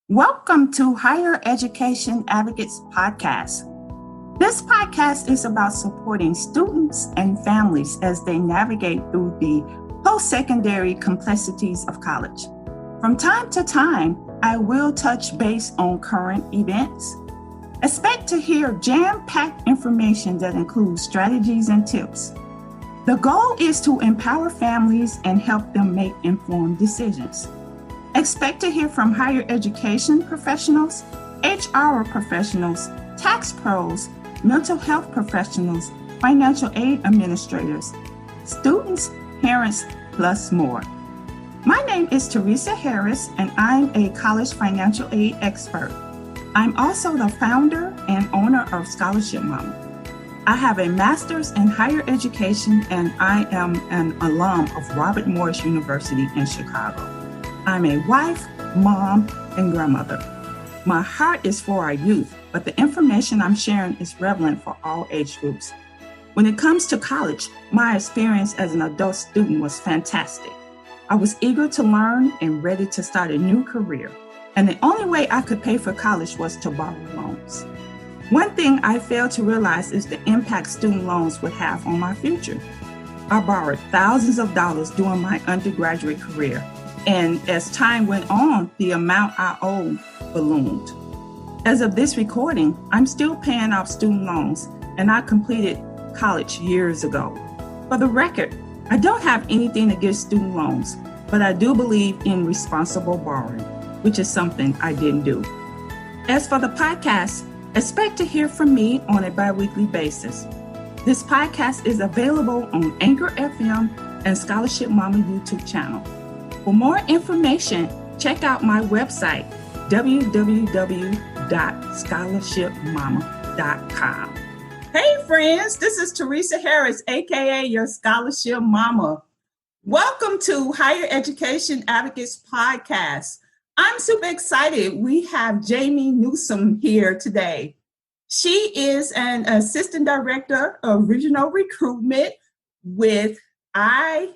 Welcome to Higher Education Advocates Podcast. This podcast is about supporting students and families as they navigate through the post-secondary complexities of college. From time to time, I will touch base on current events. Expect to hear jam-packed information that includes strategies and tips. The goal is to empower families and help them make informed decisions. Expect to hear from higher education professionals, HR professionals, tax pros, mental health professionals, financial aid administrators, students, parents, plus more. My name is Teresa Harris, and I'm a college financial aid expert. I'm also the founder and owner of Scholarship Momma. I have a master's in higher education, and I am an alum of Robert Morris University in Chicago. I'm a wife, mom, and grandmother. My heart is for our youth, but the information I'm sharing is relevant for all age groups. When it comes to college, my experience as an adult student was fantastic. I was eager to learn and ready to start a new career, and the only way I could pay for college was to borrow loans. One thing I failed to realize is the impact student loans would have on my future. I borrowed thousands of dollars during my undergraduate career, and as time went on, the amount I owed ballooned. As of this recording, I'm still paying off student loans, and I completed college years ago. For the record, I don't have anything against student loans, but I do believe in responsible borrowing, which is something I didn't do. As for the podcast, expect to hear from me on a bi-weekly basis. This podcast is available on Anchor FM and Scholarship Momma YouTube channel. For more information, check out my website, www.scholarshipmomma.com. Hey friends, this is Teresa Harris, aka your Scholarship Momma. Welcome to Higher Education Advocates Podcast. I'm super excited. We have Jamie Newsome here today. She is an Assistant Director of Regional Recruitment with IUPUI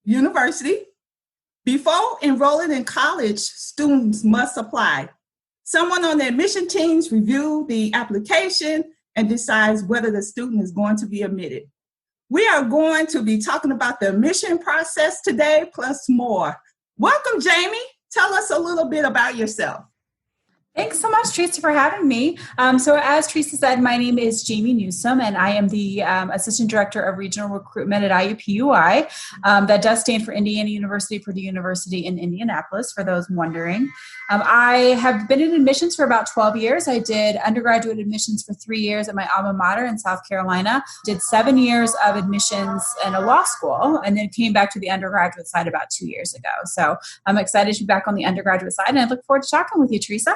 University. Before enrolling in college, students must apply. Someone on the admission teams review the application and decides whether the student is going to be admitted. We are going to be talking about the admission process today, plus more. Welcome, Jamie. Tell us a little bit about yourself. Thanks so much, Teresa, for having me. So as Teresa said, my name is Jamie Newsome, and I am the Assistant Director of Regional Recruitment at IUPUI. That does stand for Indiana University, Purdue University in Indianapolis, for those wondering. I have been in admissions for about 12 years. I did undergraduate admissions for 3 years at my alma mater in South Carolina, did 7 years of admissions in a law school, and then came back to the undergraduate side about 2 years ago. So I'm excited to be back on the undergraduate side, and I look forward to talking with you, Teresa.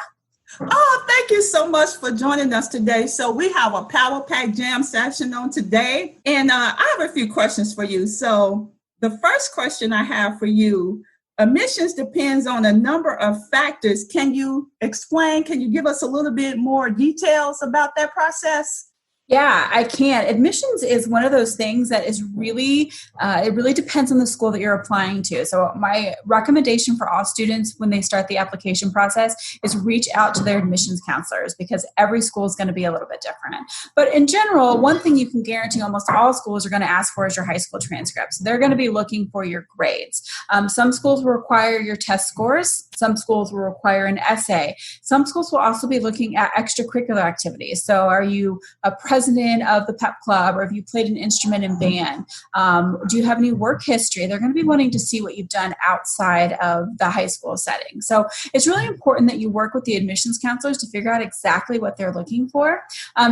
Oh, thank you so much for joining us today. So we have a power-packed jam session on today, and I have a few questions for you. So the first question I have for you, admissions depends on a number of factors. Can you give us a little bit more details about that process? Yeah, I can. Admissions is one of those things that is really, it really depends on the school that you're applying to. So my recommendation for all students when they start the application process is reach out to their admissions counselors, because every school is going to be a little bit different. But in general, one thing you can guarantee almost all schools are going to ask for is your high school transcripts. They're going to be looking for your grades. Some schools will require your test scores. Some schools will require an essay. Some schools will also be looking at extracurricular activities. So are you a president of the pep club, or have you played an instrument in band? Do you have any work history? They're going to be wanting to see what you've done outside of the high school setting. So it's really important that you work with the admissions counselors to figure out exactly what they're looking for.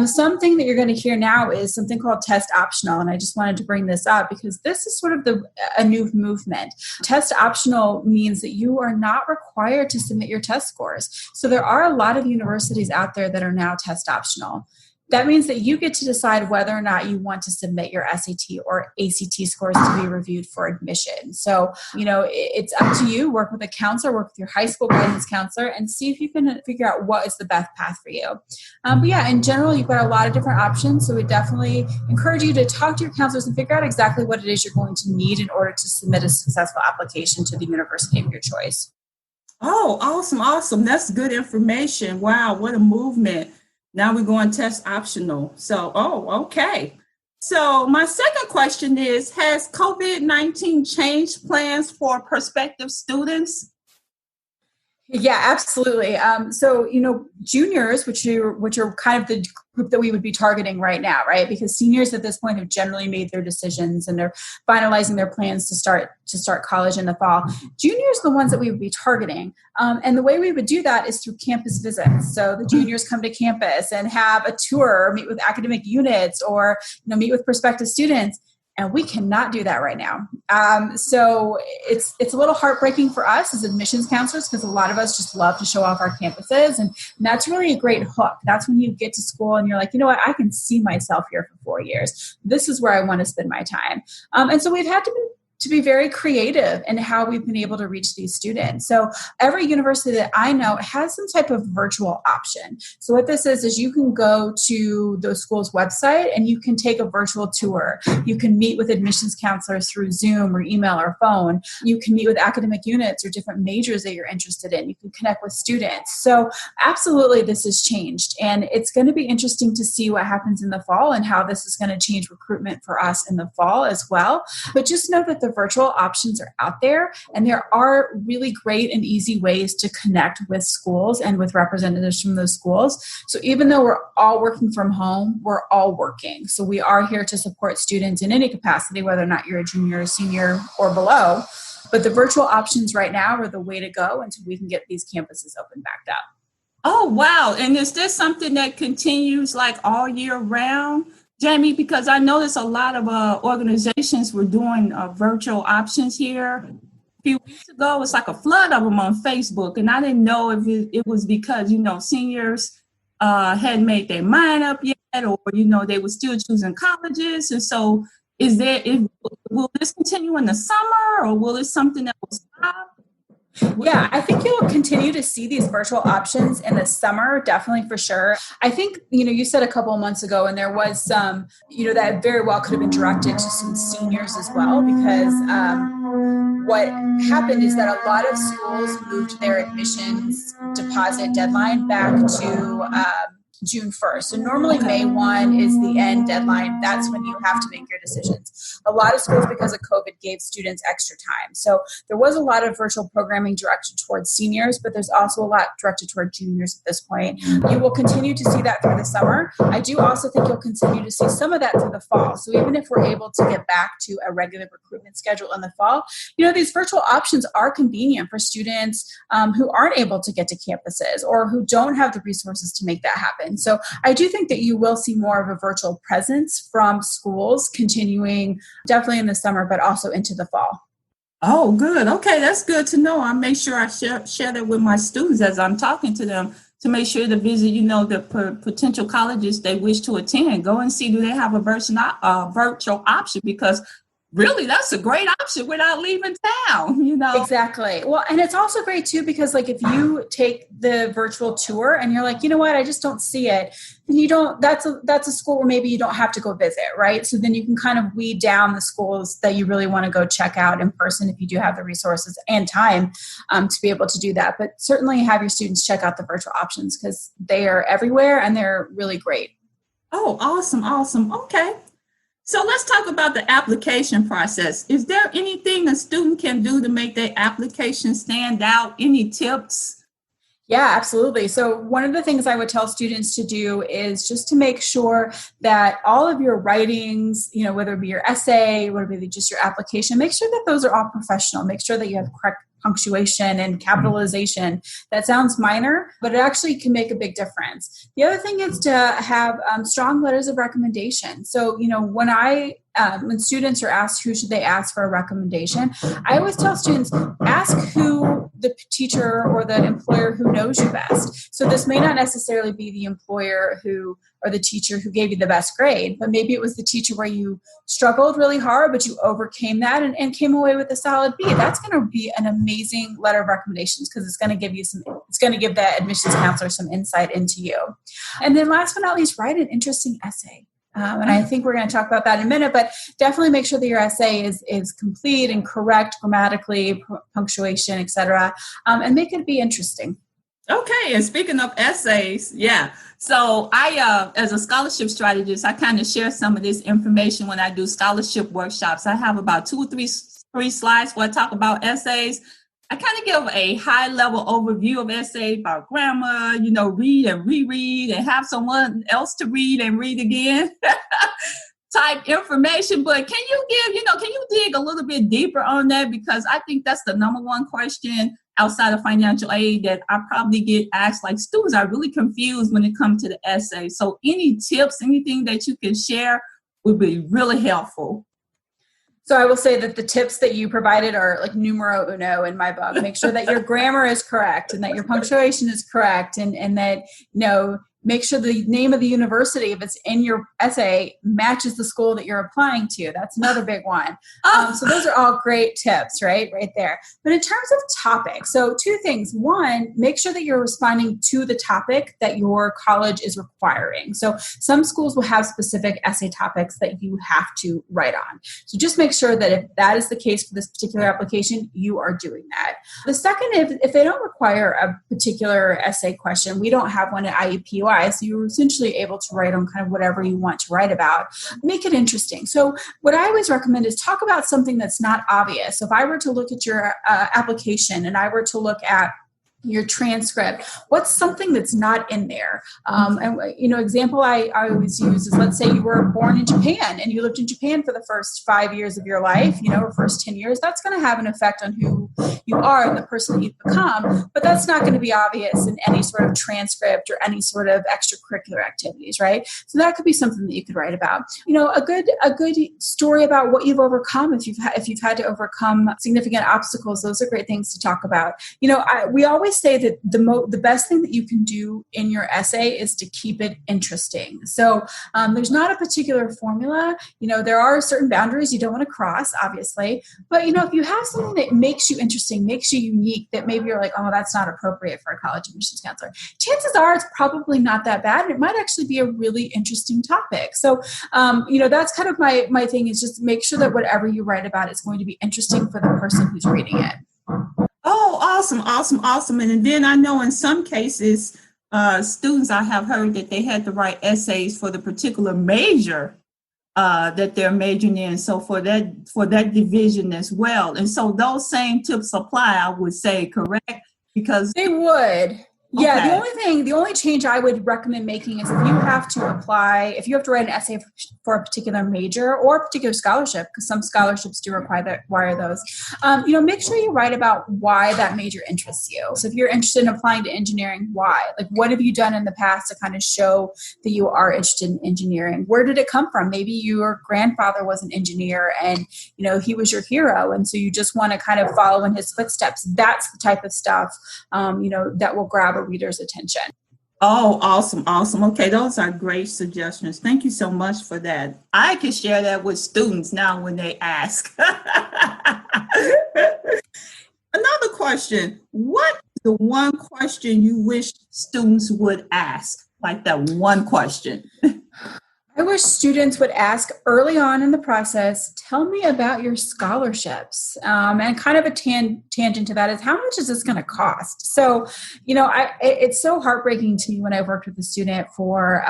Something that you're going to hear now is something called test optional, and I just wanted to bring this up because this is sort of a new movement. Test optional means that you are not required to submit your test scores. So there are a lot of universities out there that are now test optional. That means that you get to decide whether or not you want to submit your SAT or ACT scores to be reviewed for admission. So, it's up to you. Work with a counselor, work with your high school guidance counselor, and see if you can figure out what is the best path for you. But yeah, in general, you've got a lot of different options. So we definitely encourage you to talk to your counselors and figure out exactly what it is you're going to need in order to submit a successful application to the university of your choice. Oh, awesome, awesome. That's good information. Wow, what a movement. Now we're going test optional. So, oh, okay. So my second question is, has COVID-19 changed plans for prospective students? Yeah, absolutely. So, juniors, which are kind of the group that we would be targeting right now, right? Because seniors at this point have generally made their decisions and they're finalizing their plans to start college in the fall. Juniors are the ones that we would be targeting, and the way we would do that is through campus visits. So the juniors come to campus and have a tour, or meet with academic units, or meet with prospective students. And we cannot do that right now. So it's a little heartbreaking for us as admissions counselors, because a lot of us just love to show off our campuses. And that's really a great hook. That's when you get to school and you're like, you know what, I can see myself here for 4 years. This is where I want to spend my time. And so we've had to be very creative in how we've been able to reach these students. So every university that I know has some type of virtual option. So what this is you can go to the school's website and you can take a virtual tour. You can meet with admissions counselors through Zoom or email or phone. You can meet with academic units or different majors that you're interested in. You can connect with students. So absolutely this has changed. And it's going to be interesting to see what happens in the fall and how this is going to change recruitment for us in the fall as well. But just know that the virtual options are out there, and there are really great and easy ways to connect with schools and with representatives from those schools. So even though we're all working from home, we're all working. So we are here to support students in any capacity, whether or not you're a junior, senior, or below. But the virtual options right now are the way to go until we can get these campuses open back up. Oh, wow. And is this something that continues like all year round, Jamie? Because I noticed a lot of organizations were doing virtual options here. A few weeks ago, it's like a flood of them on Facebook. And I didn't know if it was because, seniors hadn't made their mind up yet, or, they were still choosing colleges. And so will this continue in the summer, or will it something that will stop? Yeah, I think you'll continue to see these virtual options in the summer, definitely for sure. I think, you said a couple of months ago, and there was some, that very well could have been directed to some seniors as well, because what happened is that a lot of schools moved their admissions deposit deadline back to June 1st. So normally May 1 is the end deadline. That's when you have to make your decisions. A lot of schools, because of COVID, gave students extra time. So there was a lot of virtual programming directed towards seniors, but there's also a lot directed toward juniors at this point. You will continue to see that through the summer. I do also think you'll continue to see some of that through the fall. So even if we're able to get back to a regular recruitment schedule in the fall, these virtual options are convenient for students who aren't able to get to campuses or who don't have the resources to make that happen. So I do think that you will see more of a virtual presence from schools continuing definitely in the summer, but also into the fall. Oh, good. Okay, that's good to know. I'll make sure I share that with my students as I'm talking to them to make sure to visit, the potential colleges they wish to attend. Go and see, do they have a virtual option? Because really, that's a great option without leaving town, Exactly. Well, and it's also great too, because if you take the virtual tour and you're like, you know what, I just don't see it, then that's a school where maybe you don't have to go visit, right? So then you can kind of weed down the schools that you really want to go check out in person if you do have the resources and time to be able to do that. But certainly have your students check out the virtual options because they are everywhere and they're really great. Oh, awesome. Awesome. Okay. So let's talk about the application process. Is there anything a student can do to make their application stand out? Any tips? Yeah, absolutely. So one of the things I would tell students to do is just to make sure that all of your writings, whether it be your essay, whether it be just your application, make sure that those are all professional. Make sure that you have correct punctuation and capitalization. That sounds minor, but it actually can make a big difference. The other thing is to have strong letters of recommendation. So, when students are asked who should they ask for a recommendation, I always tell students, ask who the teacher or the employer who knows you best. So this may not necessarily be the employer or the teacher who gave you the best grade, but maybe it was the teacher where you struggled really hard, but you overcame that and came away with a solid B. That's going to be an amazing letter of recommendations because it's going to give the admissions counselor some insight into you. And then last but not least, write an interesting essay. And I think we're going to talk about that in a minute, but definitely make sure that your essay is complete and correct grammatically, punctuation, etc., and make it be interesting. Okay, and speaking of essays, yeah. So I, as a scholarship strategist, I kind of share some of this information when I do scholarship workshops. I have about 2 or 3 slides where I talk about essays. I kind of give a high-level overview of essays about grammar, read and reread, and have someone else to read and read again type information. But can you dig a little bit deeper on that? Because I think that's the number one question outside of financial aid that I probably get asked. Like, students are really confused when it comes to the essay. So any tips, anything that you can share would be really helpful. So I will say that the tips that you provided are like numero uno in my book. Make sure that your grammar is correct and that your punctuation is correct, and that, make sure the name of the university, if it's in your essay, matches the school that you're applying to. That's another big one. So those are all great tips, right there. But in terms of topics, so 2 things. One, make sure that you're responding to the topic that your college is requiring. So some schools will have specific essay topics that you have to write on. So just make sure that if that is the case for this particular application, you are doing that. The second, if they don't require a particular essay question, we don't have one at IUPUI. So you're essentially able to write on kind of whatever you want to write about. Make it interesting. So what I always recommend is talk about something that's not obvious. So if I were to look at your application and I were to look at your transcript, what's something that's not in there? Example I always use is, let's say you were born in Japan and you lived in Japan for the first 5 years of your life, or first 10 years. That's going to have an effect on who you are and the person that you've become, but that's not going to be obvious in any sort of transcript or any sort of extracurricular activities, right? So that could be something that you could write about. A good story about what you've overcome, if you've had to overcome significant obstacles. Those are great things to talk about. We always say that the best thing that you can do in your essay is to keep it interesting. So there's not a particular formula. There are certain boundaries you don't want to cross, obviously. But if you have something that makes you interesting, makes you unique, that maybe you're like, oh, that's not appropriate for a college admissions counselor, chances are it's probably not that bad, and it might actually be a really interesting topic. So that's kind of my thing, is just make sure that whatever you write about is going to be interesting for the person who's reading it. Oh, awesome. And then I know in some cases, students, I have heard that they had to write essays for the particular major that they're majoring in. So for that division as well. And so those same tips apply, I would say, correct? Because they would. Yeah, the only change I would recommend making is if you have to write an essay for a particular major or a particular scholarship, because some scholarships do require those, make sure you write about why that major interests you. So if you're interested in applying to engineering, why? Like, what have you done in the past to kind of show that you are interested in engineering? Where did it come from? Maybe your grandfather was an engineer and, he was your hero, and so you just want to kind of follow in his footsteps. That's the type of stuff, that will grab a reader's attention. Oh, awesome. Okay, those are great suggestions. Thank you so much for that. I can share that with students now when they ask. Another question. What is the one question you wish students would ask? Like that one question. I wish students would ask early on in the process, tell me about your scholarships. And kind of a tangent to that is, how much is this going to cost? So, it's so heartbreaking to me when I worked with a student for,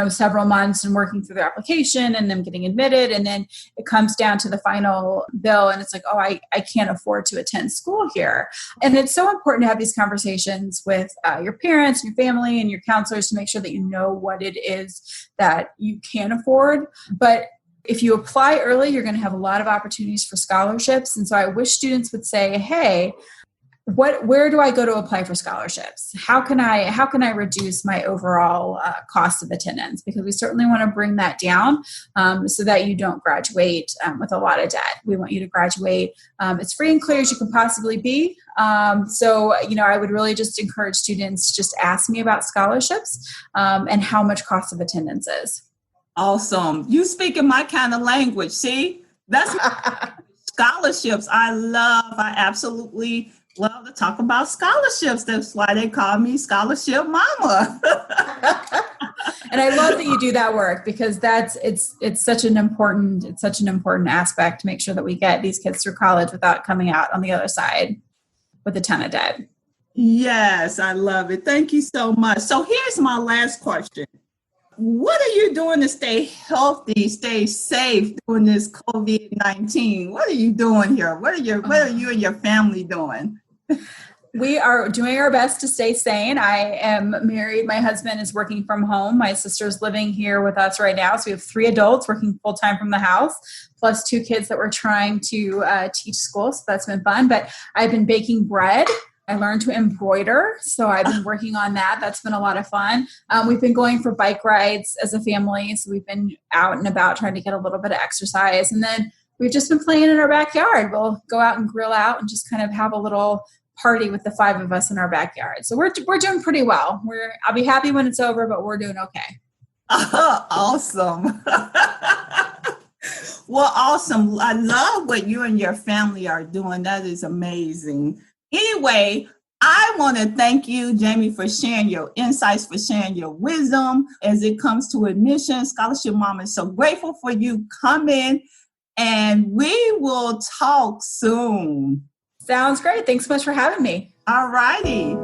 several months and working through their application and them getting admitted. And then it comes down to the final bill and it's like, oh, I can't afford to attend school here. And it's so important to have these conversations with your parents, your family, and your counselors to make sure that you know what it is that you can afford. But if you apply early, you're going to have a lot of opportunities for scholarships. And so I wish students would say, hey, where do I go to apply for scholarships? How can I reduce my overall cost of attendance? Because we certainly want to bring that down so that you don't graduate with a lot of debt. We want you to graduate as free and clear as you can possibly be. So I would really just encourage students, just ask me about scholarships and how much cost of attendance is. Awesome. You speak in my kind of language. See, that's scholarships. I absolutely love to talk about scholarships. That's why they call me Scholarship Mama. And I love that you do that work because it's such an important aspect to make sure that we get these kids through college without coming out on the other side with a ton of debt. Yes, I love it. Thank you so much. So here's my last question. What are you doing to stay healthy, stay safe during this COVID-19? What are you doing here? What are you and your family doing? We are doing our best to stay sane. I am married. My husband is working from home. My sister's living here with us right now. So we have 3 adults working full time from the house, plus 2 kids that we're trying to teach school. So that's been fun. But I've been baking bread. I learned to embroider. So I've been working on that. That's been a lot of fun. We've been going for bike rides as a family. So we've been out and about trying to get a little bit of exercise. And then we've just been playing in our backyard. We'll go out and grill out and just kind of have a little party with the 5 of us in our backyard. So we're doing pretty well. I'll be happy when it's over, but we're doing okay. Awesome. Well, awesome. I love what you and your family are doing. That is amazing. Anyway, I want to thank you, Jamie, for sharing your insights, for sharing your wisdom as it comes to admissions. Scholarship Momma is so grateful for you coming, and we will talk soon. Sounds great. Thanks so much for having me. All righty.